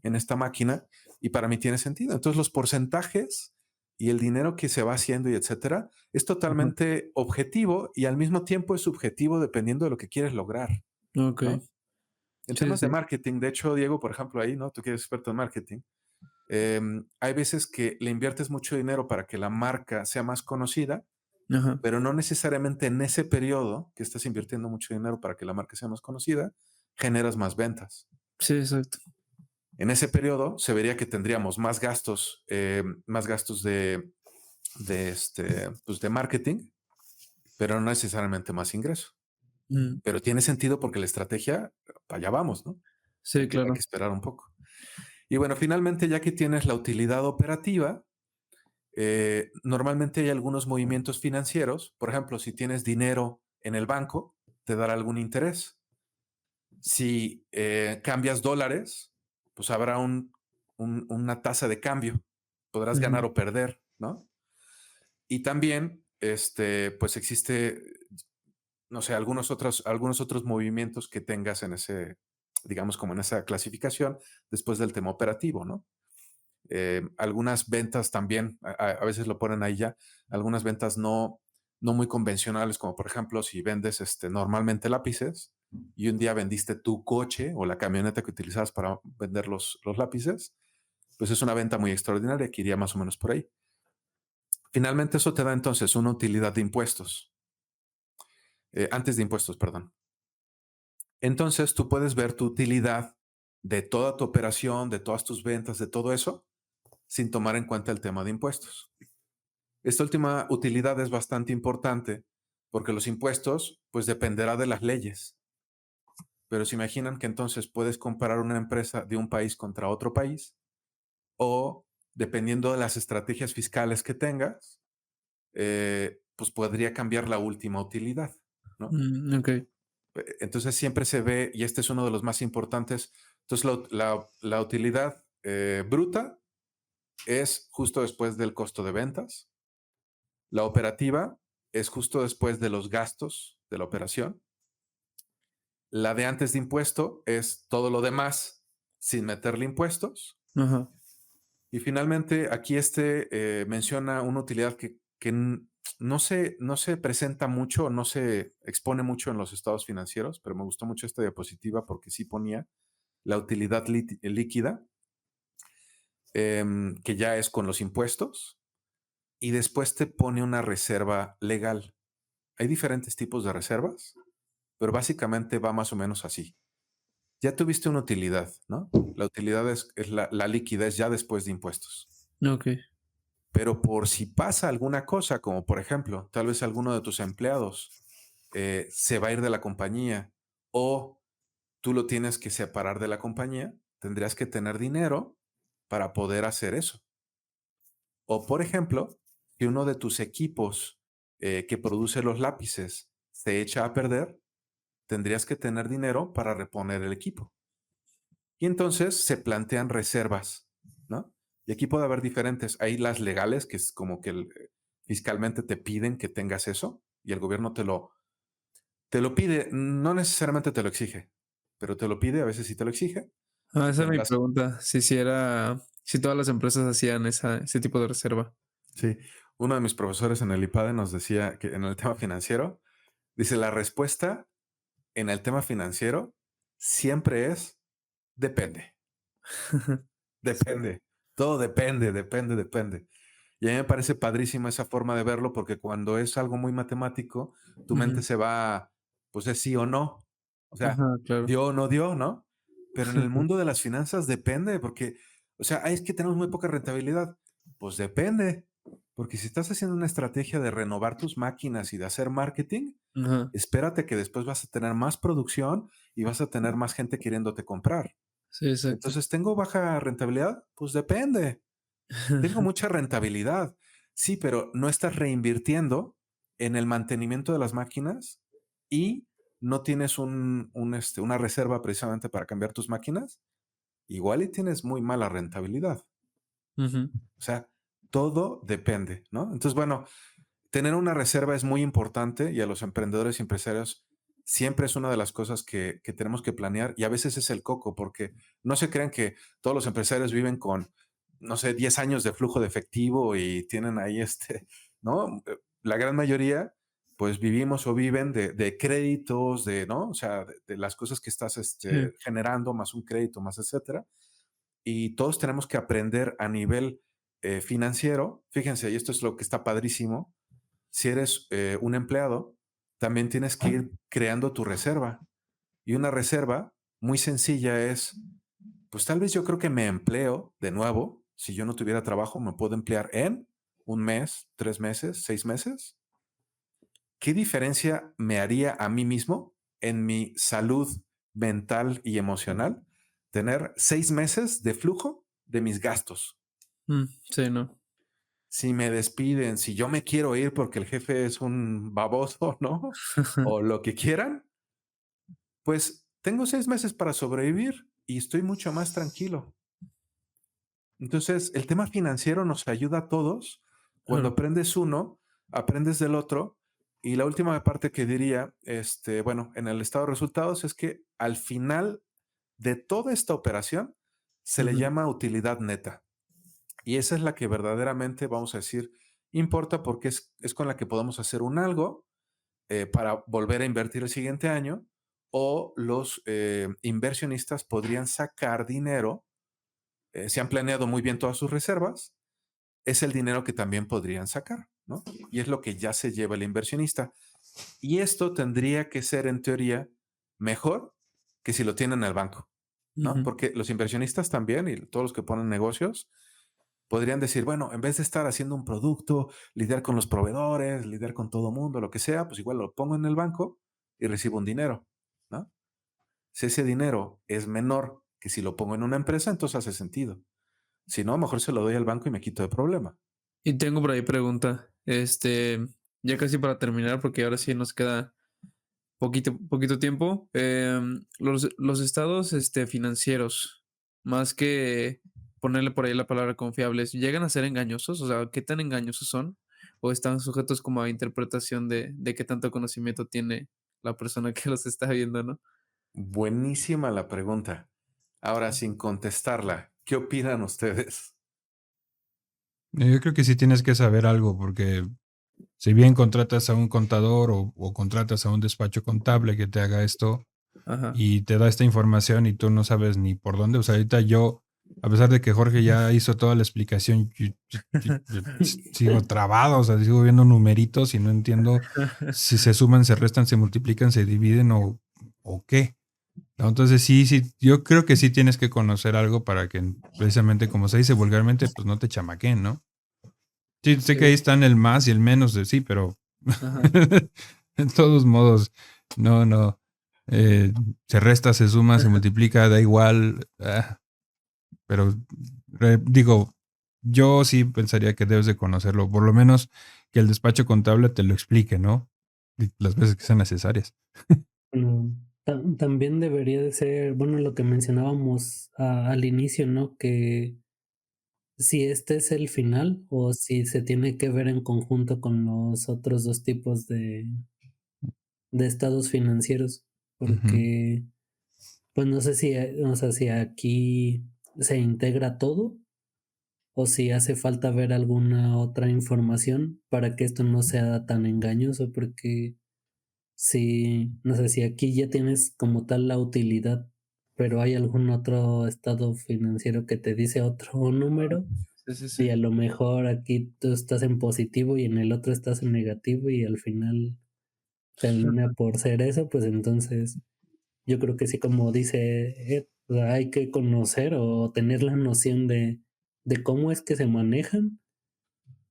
Speaker 1: en esta máquina, y para mí tiene sentido. Entonces los porcentajes y el dinero que se va haciendo y etcétera es totalmente objetivo y al mismo tiempo es subjetivo dependiendo de lo que quieres lograr,
Speaker 2: Ok.
Speaker 1: ¿no? En
Speaker 2: Sí,
Speaker 1: temas de
Speaker 2: sí.
Speaker 1: marketing, de hecho, Diego, por ejemplo, ahí, ¿no? Tú que eres experto en marketing, hay veces que le inviertes mucho dinero para que la marca sea más conocida,
Speaker 2: Ajá.
Speaker 1: pero no necesariamente en ese periodo que estás invirtiendo mucho dinero para que la marca sea más conocida, generas más ventas.
Speaker 2: Sí, exacto.
Speaker 1: En ese periodo se vería que tendríamos más gastos pues de marketing, pero no necesariamente más ingreso.
Speaker 2: Mm.
Speaker 1: Pero tiene sentido porque la estrategia, para allá vamos, ¿no?
Speaker 2: Sí,
Speaker 1: Hay que
Speaker 2: claro.
Speaker 1: esperar un poco. Y bueno, finalmente, ya que tienes la utilidad operativa, normalmente hay algunos movimientos financieros. Por ejemplo, si tienes dinero en el banco, te dará algún interés. Si cambias dólares, pues habrá una tasa de cambio. Podrás ganar
Speaker 2: Ujú.
Speaker 1: o perder, ¿no? Y también, pues existe, no sé, algunos otros movimientos que tengas en ese, digamos, como en esa clasificación después del tema operativo, ¿no? Algunas ventas también, a veces lo ponen ahí ya, algunas ventas no muy convencionales, como por ejemplo si vendes normalmente lápices y un día vendiste tu coche o la camioneta que utilizabas para vender los lápices, pues es una venta muy extraordinaria que iría más o menos por ahí. Finalmente eso te da entonces una utilidad de impuestos, antes de impuestos, perdón. Entonces tú puedes ver tu utilidad de toda tu operación, de todas tus ventas, de todo eso, sin tomar en cuenta el tema de impuestos. Esta última utilidad es bastante importante porque los impuestos, pues dependerá de las leyes. Pero se imaginan que entonces puedes comparar una empresa de un país contra otro país o dependiendo de las estrategias fiscales que tengas, pues podría cambiar la última utilidad, ¿no?
Speaker 2: Ok.
Speaker 1: Entonces siempre se ve, y este es uno de los más importantes, entonces la utilidad bruta es justo después del costo de ventas. La operativa es justo después de los gastos de la operación. La de antes de impuesto es todo lo demás sin meterle impuestos.
Speaker 2: Ajá.
Speaker 1: Y finalmente, aquí menciona una utilidad que no se presenta mucho, no se expone mucho en los estados financieros, pero me gustó mucho esta diapositiva porque sí ponía la utilidad líquida, que ya es con los impuestos, y después te pone una reserva legal. Hay diferentes tipos de reservas, pero básicamente va más o menos así. Ya tuviste una utilidad, ¿no? La utilidad es la liquidez ya después de impuestos.
Speaker 2: Ok.
Speaker 1: Pero por si pasa alguna cosa, como por ejemplo, tal vez alguno de tus empleados se va a ir de la compañía o tú lo tienes que separar de la compañía, tendrías que tener dinero para poder hacer eso. O por ejemplo, que uno de tus equipos que produce los lápices se echa a perder, tendrías que tener dinero para reponer el equipo. Y entonces se plantean reservas, ¿no? Y aquí puede haber diferentes. Hay las legales, que es como que fiscalmente te piden que tengas eso y el gobierno te lo pide, no necesariamente te lo exige, pero te lo pide, a veces sí te lo exige.
Speaker 2: Esa es mi
Speaker 1: Tendrás,
Speaker 2: pregunta. Si todas las empresas hacían ese tipo de reserva.
Speaker 1: sí, uno de mis profesores en el IPADE nos decía que en el tema financiero, dice, la respuesta en el tema financiero siempre es depende, depende. Todo depende, depende, depende. Y a mí me parece padrísima esa forma de verlo porque cuando es algo muy matemático, tu mente
Speaker 2: Ujú.
Speaker 1: se va, pues es sí o no. O sea,
Speaker 2: Ajá, claro.
Speaker 1: dio o no dio, ¿no? Pero en el mundo de las finanzas depende porque, o sea, "Ay, es que tenemos muy poca rentabilidad". Pues depende, porque si estás haciendo una estrategia de renovar tus máquinas y de hacer marketing,
Speaker 2: Ajá.
Speaker 1: espérate que después vas a tener más producción y vas a tener más gente queriéndote comprar.
Speaker 2: Sí, exacto.
Speaker 1: Entonces, ¿tengo baja rentabilidad? Pues depende. Tengo mucha rentabilidad. Sí, pero no estás reinvirtiendo en el mantenimiento de las máquinas y no tienes una reserva precisamente para cambiar tus máquinas. Igual y tienes muy mala rentabilidad.
Speaker 2: Ujú.
Speaker 1: O sea, todo depende, ¿no? Entonces, bueno, tener una reserva es muy importante y a los emprendedores y empresarios siempre es una de las cosas que tenemos que planear y a veces es el coco, porque no se crean que todos los empresarios viven con, no sé, 10 años de flujo de efectivo y tienen ahí ¿no? La gran mayoría, pues vivimos o viven de créditos, ¿no? O sea, de las cosas que estás
Speaker 2: Sí.
Speaker 1: generando, más un crédito, más etcétera. Y todos tenemos que aprender a nivel financiero. Fíjense, y esto es lo que está padrísimo, si eres un empleado, también tienes que ir creando tu reserva. Y una reserva muy sencilla es, pues tal vez yo creo que me empleo de nuevo. Si yo no tuviera trabajo, me puedo emplear en un mes, 3 meses, 6 meses. ¿Qué diferencia me haría a mí mismo en mi salud mental y emocional tener 6 meses de flujo de mis gastos?
Speaker 2: Sí, no.
Speaker 1: Si me despiden, si yo me quiero ir porque el jefe es un baboso, ¿no? O lo que quieran, pues tengo 6 meses para sobrevivir y estoy mucho más tranquilo. Entonces, el tema financiero nos ayuda a todos. Cuando
Speaker 2: Claro.
Speaker 1: aprendes uno, aprendes del otro. Y la última parte que diría, bueno, en el estado de resultados es que al final de toda esta operación se le
Speaker 2: Ujú.
Speaker 1: llama utilidad neta. Y esa es la que verdaderamente, vamos a decir, importa porque es con la que podemos hacer un algo para volver a invertir el siguiente año o los inversionistas podrían sacar dinero, si han planeado muy bien todas sus reservas, es el dinero que también podrían sacar, ¿no? Y es lo que ya se lleva el inversionista. Y esto tendría que ser, en teoría, mejor que si lo tienen en el banco, ¿no?
Speaker 2: Ujú.
Speaker 1: Porque los inversionistas también y todos los que ponen negocios podrían decir, bueno, en vez de estar haciendo un producto, lidiar con los proveedores, lidiar con todo mundo, lo que sea, pues igual lo pongo en el banco y recibo un dinero, ¿no? Si ese dinero es menor que si lo pongo en una empresa, entonces hace sentido. Si no, mejor se lo doy al banco y me quito de problema.
Speaker 2: Y tengo por ahí pregunta, ya casi para terminar, porque ahora sí nos queda poquito tiempo. Los estados, financieros, más que ponerle por ahí la palabra confiables, ¿llegan a ser engañosos? O sea, ¿qué tan engañosos son? ¿O están sujetos como a interpretación de qué tanto conocimiento tiene la persona que los está viendo, no?
Speaker 1: Buenísima la pregunta. Ahora, sin contestarla, ¿qué opinan ustedes?
Speaker 3: Yo creo que sí tienes que saber algo, porque si bien contratas a un contador o contratas a un despacho contable que te haga esto
Speaker 2: Ajá.
Speaker 3: y te da esta información y tú no sabes ni por dónde, o sea, ahorita yo, a pesar de que Jorge ya hizo toda la explicación, yo sigo trabado, o sea, sigo viendo numeritos y no entiendo si se suman, se restan, se multiplican, se dividen o qué. ¿No? Entonces sí, yo creo que sí tienes que conocer algo para que precisamente, como se dice vulgarmente, pues no te chamaquen, ¿no? Sí, sé que ahí
Speaker 2: Sí,
Speaker 3: están el más y el menos de sí, pero
Speaker 2: ajá.
Speaker 3: en todos modos, no. eh, Se resta, se suma, se multiplica, da igual. Pero digo, yo sí pensaría que debes de conocerlo, por lo menos que el despacho contable te lo explique, ¿no? Y las veces que sean necesarias.
Speaker 4: No, también debería de ser, bueno, lo que mencionábamos al inicio, ¿no? Que si este es el final o si se tiene que ver en conjunto con los otros dos tipos de estados financieros,
Speaker 3: Ujú.
Speaker 4: porque pues no sé si, o sea, si aquí se integra todo o si hace falta ver alguna otra información para que esto no sea tan engañoso, porque si, no sé, si aquí ya tienes como tal la utilidad, pero hay algún otro estado financiero que te dice otro número,
Speaker 2: Sí, sí,
Speaker 4: y
Speaker 2: sí.
Speaker 4: a lo mejor aquí tú estás en positivo y en el otro estás en negativo y al final termina por ser eso, pues entonces yo creo que sí, como dice Ed, o sea, hay que conocer o tener la noción de cómo es que se manejan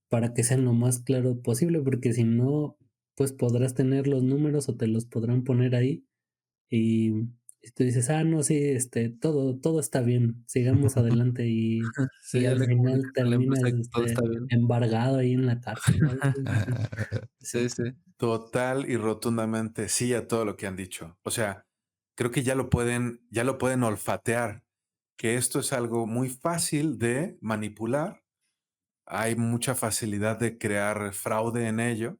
Speaker 4: para que sean lo más claro posible, porque si no, pues podrás tener los números o te los podrán poner ahí y, y tú dices, ah, no, sí, todo está bien, sigamos adelante
Speaker 2: Sí,
Speaker 4: y
Speaker 2: ya
Speaker 4: al
Speaker 2: le
Speaker 4: final
Speaker 2: comunican a la
Speaker 4: terminas
Speaker 2: empresa que todo está bien.
Speaker 4: embargado ahí en la cárcel o algo así.
Speaker 2: Sí, sí.
Speaker 1: Total y rotundamente sí a todo lo que han dicho. O sea, creo que ya lo pueden olfatear, que esto es algo muy fácil de manipular. Hay mucha facilidad de crear fraude en ello.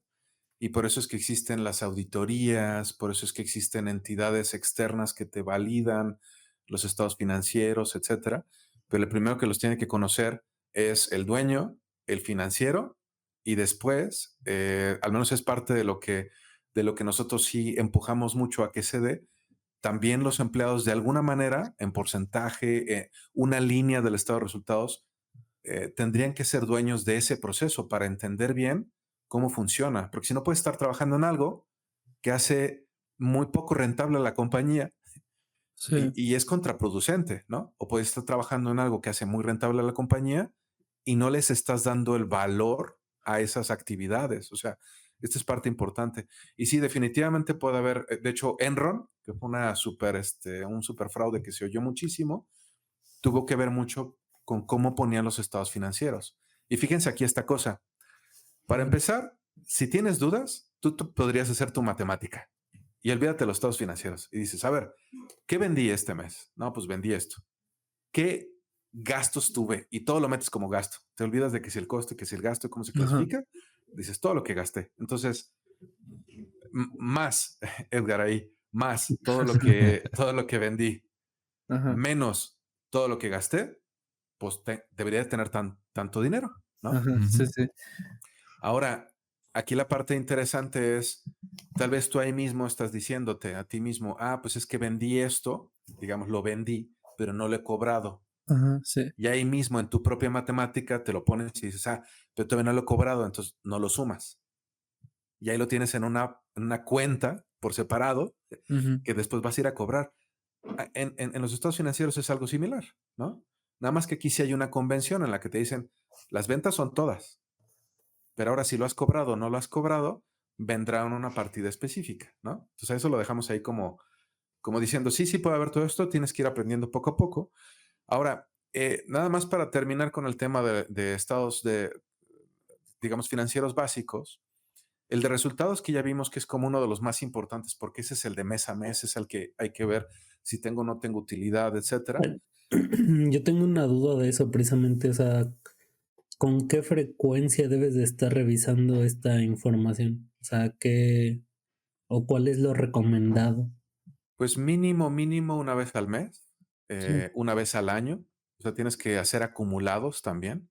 Speaker 1: Y por eso es que existen las auditorías, por eso es que existen entidades externas que te validan los estados financieros, etcétera. Pero el primero que los tiene que conocer es el dueño, el financiero, y después, al menos es parte de lo que nosotros sí empujamos mucho a que se dé, también los empleados de alguna manera, en porcentaje, una línea del estado de resultados, tendrían que ser dueños de ese proceso para entender bien cómo funciona, porque si no puedes estar trabajando en algo que hace muy poco rentable a la compañía
Speaker 2: Sí.
Speaker 1: y es contraproducente, ¿no? O puedes estar trabajando en algo que hace muy rentable a la compañía y no les estás dando el valor a esas actividades. O sea, esta es parte importante. Y sí, definitivamente puede haber, de hecho, Enron, que fue un super fraude que se oyó muchísimo, tuvo que ver mucho con cómo ponían los estados financieros. Y fíjense aquí esta cosa.
Speaker 2: A
Speaker 1: Para
Speaker 2: ver.
Speaker 1: empezar, si tienes dudas, tú podrías hacer tu matemática y olvídate de los estados financieros. Y dices, a ver, ¿qué vendí este mes? No, pues vendí esto. ¿Qué gastos tuve? Y todo lo metes como gasto. Te olvidas de que si el costo, que si el gasto, cómo se
Speaker 2: Ajá.
Speaker 1: clasifica. Dices todo lo que gasté. Entonces, más, Edgar, ahí, más todo lo que vendí,
Speaker 2: Ajá.
Speaker 1: menos todo lo que gasté, pues debería de tener tanto dinero, ¿no?
Speaker 2: Ajá. Sí,
Speaker 3: Ujú.
Speaker 2: sí.
Speaker 1: Ahora, aquí la parte interesante es, tal vez tú ahí mismo estás diciéndote a ti mismo, ah, pues es que vendí esto, digamos, lo vendí, pero no lo he cobrado.
Speaker 2: Ajá. Sí.
Speaker 1: Y ahí mismo en tu propia matemática te lo pones y dices, ah, pero todavía no lo he cobrado, entonces no lo sumas. Y ahí lo tienes en una cuenta por separado
Speaker 2: Ujú.
Speaker 1: que después vas a ir a cobrar. En los estados financieros es algo similar, ¿no? Nada más que aquí sí hay una convención en la que te dicen, las ventas son todas, pero ahora si lo has cobrado o no lo has cobrado, vendrá en una partida específica, ¿no? Entonces eso lo dejamos ahí como diciendo, sí, sí puede haber todo esto, tienes que ir aprendiendo poco a poco. Ahora, nada más para terminar con el tema de estados digamos, financieros básicos, el de resultados que ya vimos que es como uno de los más importantes, porque ese es el de mes a mes, es el que hay que ver si tengo o no tengo utilidad, etcétera.
Speaker 4: Bueno, yo tengo una duda de eso precisamente, o sea, ¿con qué frecuencia debes de estar revisando esta información? O sea, ¿qué o cuál es lo recomendado?
Speaker 1: Pues mínimo una vez al mes,
Speaker 4: Sí.
Speaker 1: una vez al año. O sea, tienes que hacer acumulados también.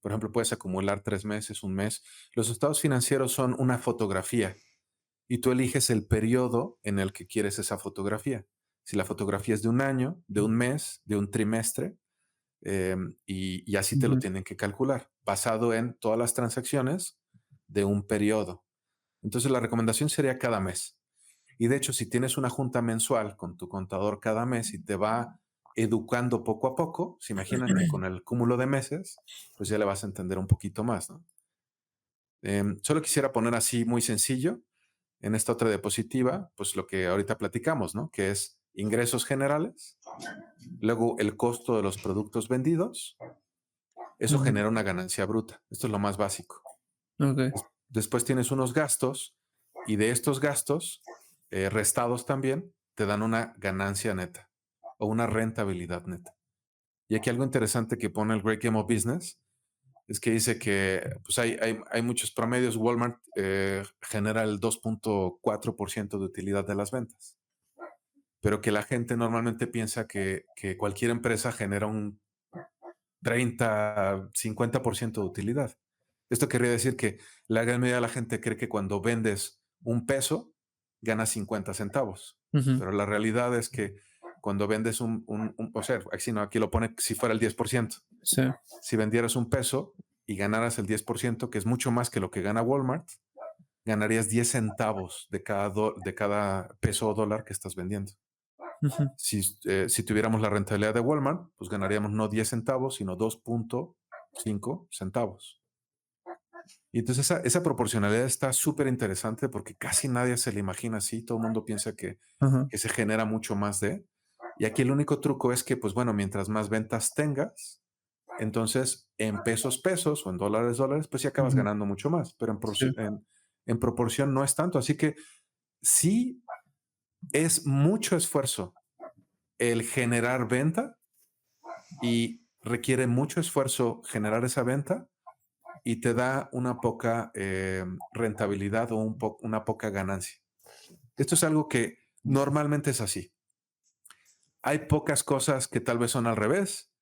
Speaker 1: Por ejemplo, puedes acumular 3 meses, un mes. Los estados financieros son una fotografía y tú eliges el periodo en el que quieres esa fotografía. Si la fotografía es de un año, de un mes, de un trimestre, y así te lo
Speaker 4: Ujú.
Speaker 1: tienen que calcular, basado en todas las transacciones de un periodo. Entonces, la recomendación sería cada mes. Y de hecho, si tienes una junta mensual con tu contador cada mes y te va educando poco a poco, se imaginan que con el cúmulo de meses, pues ya le vas a entender un poquito más, ¿no? Solo quisiera poner así muy sencillo en esta otra diapositiva, pues lo que ahorita platicamos, ¿no? Que es ingresos generales, luego el costo de los productos vendidos, eso
Speaker 4: Ujú.
Speaker 1: genera una ganancia bruta. Esto es lo más básico.
Speaker 2: Ok.
Speaker 1: Después tienes unos gastos y de estos gastos, restados también, te dan una ganancia neta o una rentabilidad neta. Y aquí algo interesante que pone el Great Game of Business es que dice que pues hay muchos promedios. Walmart genera el 2.4% de utilidad de las ventas, pero que la gente normalmente piensa que cualquier empresa genera un 30, 50% de utilidad. Esto querría decir que la gran mayoría de la gente cree que cuando vendes un peso, ganas 50 centavos.
Speaker 2: Ujú.
Speaker 1: Pero la realidad es que cuando vendes o sea, aquí lo pone si fuera el 10%.
Speaker 2: Sí.
Speaker 1: Si vendieras un peso y ganaras el 10%, que es mucho más que lo que gana Walmart, ganarías 10 centavos de cada peso o dólar que estás vendiendo.
Speaker 2: Ujú.
Speaker 1: Si tuviéramos la rentabilidad de Walmart, pues ganaríamos no 10 centavos, sino 2.5 centavos. Y entonces esa proporcionalidad está súper interesante porque casi nadie se le imagina así. Todo el mundo piensa que
Speaker 2: Ajá.
Speaker 1: se genera mucho más de. Y aquí el único truco es que, pues bueno, mientras más ventas tengas, entonces en pesos o en dólares, pues sí acabas
Speaker 2: Ujú.
Speaker 1: ganando mucho más. Pero
Speaker 2: Sí.
Speaker 1: en proporción no es tanto. Así que sí es mucho esfuerzo el generar venta y requiere mucho esfuerzo generar esa venta y te da una poca rentabilidad o una poca ganancia. Esto es algo que normalmente es así. Hay pocas cosas que tal vez son al revés.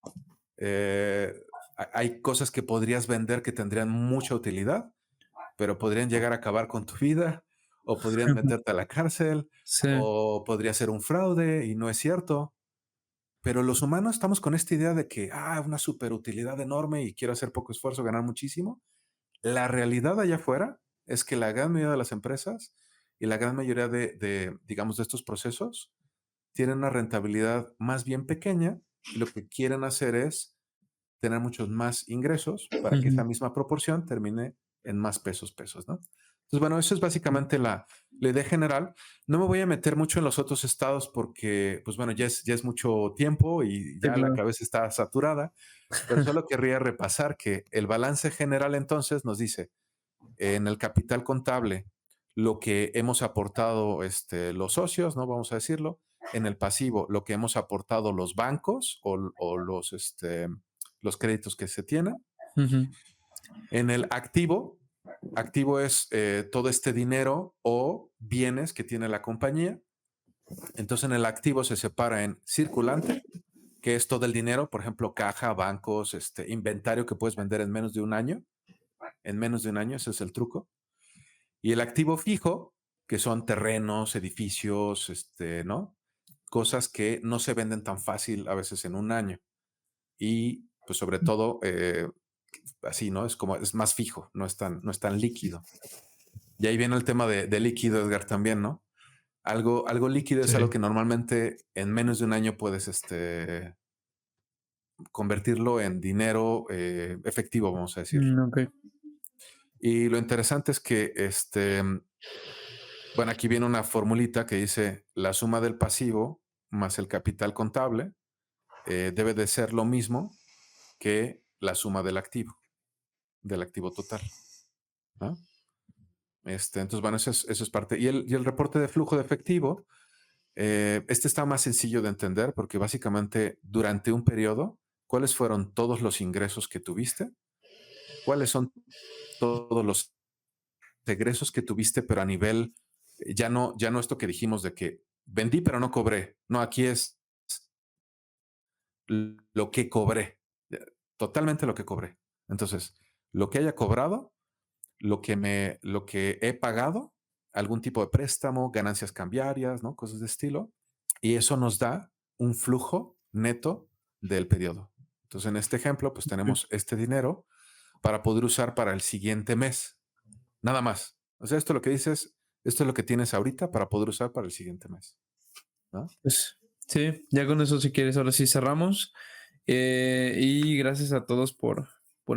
Speaker 1: Hay cosas que podrías vender que tendrían mucha utilidad, pero podrían llegar a acabar con tu vida o podrían meterte a la cárcel
Speaker 2: Sí.
Speaker 1: o podría ser un fraude y no es cierto. Pero los humanos estamos con esta idea de que, una superutilidad enorme y quiero hacer poco esfuerzo, ganar muchísimo. La realidad allá afuera es que la gran mayoría de las empresas y la gran mayoría digamos, de estos procesos tienen una rentabilidad más bien pequeña y lo que quieren hacer es tener muchos más ingresos para que esa
Speaker 2: Ujú.
Speaker 1: misma proporción termine en más pesos, ¿no? Entonces, bueno, eso es básicamente la idea general. No me voy a meter mucho en los otros estados porque, pues bueno, ya es mucho tiempo y
Speaker 2: Sí,
Speaker 1: ya la
Speaker 2: claro.
Speaker 1: cabeza está saturada, pero solo querría repasar que el balance general entonces nos dice, en el capital contable, lo que hemos aportado los socios, ¿no? Vamos a decirlo. En el pasivo, lo que hemos aportado los bancos o los créditos que se tienen.
Speaker 2: Ujú.
Speaker 1: En el activo es todo este dinero o bienes que tiene la compañía. Entonces en el activo se separa en circulante, que es todo el dinero, por ejemplo, caja, bancos, inventario que puedes vender en menos de un año. En menos de un año, ese es el truco. Y el activo fijo, que son terrenos, edificios, ¿no? Cosas que no se venden tan fácil a veces en un año. Y pues sobre todo, así, ¿no? Es más fijo, no es tan líquido. Y ahí viene el tema de líquido, Edgar, también, ¿no? Algo líquido es
Speaker 3: Sí.
Speaker 1: algo que normalmente en menos de un año puedes convertirlo en dinero efectivo, vamos a decir.
Speaker 2: Ok.
Speaker 1: Y lo interesante es que bueno, aquí viene una formulita que dice la suma del pasivo más el capital contable debe de ser lo mismo que la suma del activo total, ¿no? Entonces, bueno, eso es parte. Y el reporte de flujo de efectivo, está más sencillo de entender porque básicamente durante un periodo, ¿cuáles fueron todos los ingresos que tuviste? ¿Cuáles son todos los egresos que tuviste, pero a nivel, ya no esto que dijimos de que vendí pero no cobré? No, aquí es lo que cobré, totalmente lo que cobré. Entonces, lo que haya cobrado, lo que he pagado, algún tipo de préstamo, ganancias cambiarias, ¿no? Cosas de estilo. Y eso nos da un flujo neto del periodo. Entonces, en este ejemplo, pues tenemos este dinero para poder usar para el siguiente mes. Nada más. O sea, esto lo que dices, esto es lo que tienes ahorita para poder usar para el siguiente mes, ¿no?
Speaker 2: Pues sí, ya con eso si quieres, ahora sí cerramos. Y gracias a todos por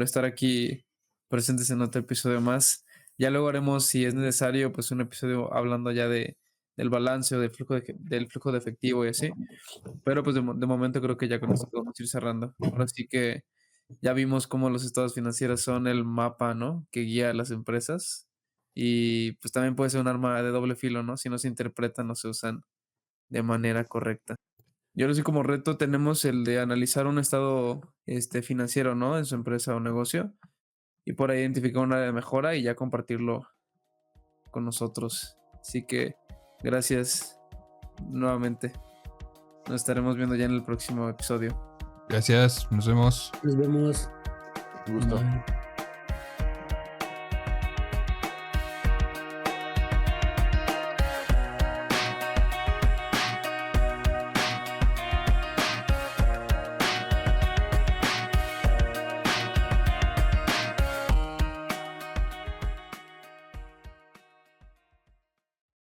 Speaker 2: estar aquí presentes en otro episodio más. Ya luego haremos, si es necesario, pues un episodio hablando ya del balance o del flujo de efectivo y así. Pero pues de momento creo que ya con esto podemos ir cerrando. Ahora sí que ya vimos cómo los estados financieros son el mapa, ¿no? Que guía a las empresas. Y pues también puede ser un arma de doble filo, ¿no? Si no se interpretan o se usan de manera correcta. Y ahora sí como reto tenemos el de analizar un estado financiero, ¿no? En su empresa o negocio y por ahí identificar un área de mejora y ya compartirlo con nosotros. Así que gracias nuevamente. Nos estaremos viendo ya en el próximo episodio.
Speaker 3: Gracias, nos vemos.
Speaker 4: Nos vemos.
Speaker 1: Un gusto.
Speaker 4: Bye.